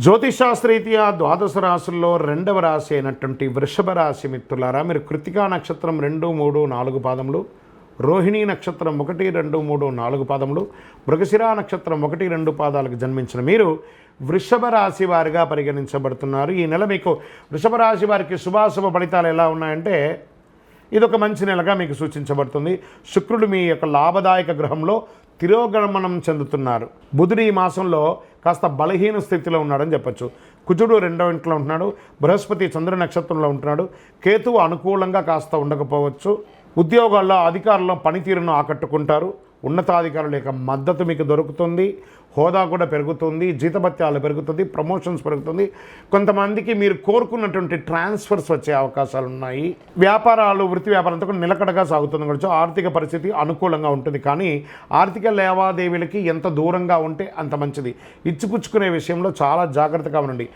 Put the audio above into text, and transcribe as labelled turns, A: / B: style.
A: జ్యోతిషాస్త్రరీత్యా ద్వాదశ రాశుల్లో రెండవ రాశి అయినటువంటి వృషభ రాశి మిత్రులారా, మీరు కృతికా నక్షత్రం 2, 3, 4 పాదములు, రోహిణీ నక్షత్రం 1, 2, 3, 4 పాదములు, మృగశిరా నక్షత్రం 1, 2 పాదాలకు జన్మించిన మీరు వృషభ రాశి వారిగా పరిగణించబడుతున్నారు. ఈ నెల మీకు వృషభ రాశి వారికి శుభాశుభ ఫలితాలు ఎలా ఉన్నాయంటే, ఇదొక మంచి నెలగా మీకు సూచించబడుతుంది. శుక్రుడు మీ యొక్క లాభదాయక గ్రహంలో తిరోగమనం చెందుతున్నారు. బుధుడు ఈ మాసంలో కాస్త బలహీన స్థితిలో ఉన్నాడని చెప్పచ్చు. కుజుడు 2వ ఇంట్లో ఉంటున్నాడు. బృహస్పతి చంద్ర నక్షత్రంలో ఉంటున్నాడు. కేతువు అనుకూలంగా కాస్త ఉండకపోవచ్చు. ఉద్యోగాల్లో అధికారుల పనితీరును ఆకట్టుకుంటారు. ఉన్నతాధికారుల యొక్క మద్దతు మీకు దొరుకుతుంది. హోదా కూడా పెరుగుతుంది. జీతభత్యాలు పెరుగుతుంది. ప్రమోషన్స్ పెరుగుతుంది. కొంతమందికి మీరు కోరుకున్నటువంటి ట్రాన్స్ఫర్స్ వచ్చే అవకాశాలు ఉన్నాయి. వ్యాపారాలు, వృత్తి వ్యాపారంతో కూడా నిలకడగా సాగుతుంది కావచ్చు. ఆర్థిక పరిస్థితి అనుకూలంగా ఉంటుంది. కానీ ఆర్థిక లావాదేవీలకి ఎంత దూరంగా ఉంటే అంత మంచిది. ఇచ్చిపుచ్చుకునే విషయంలో చాలా జాగ్రత్తగా ఉండండి.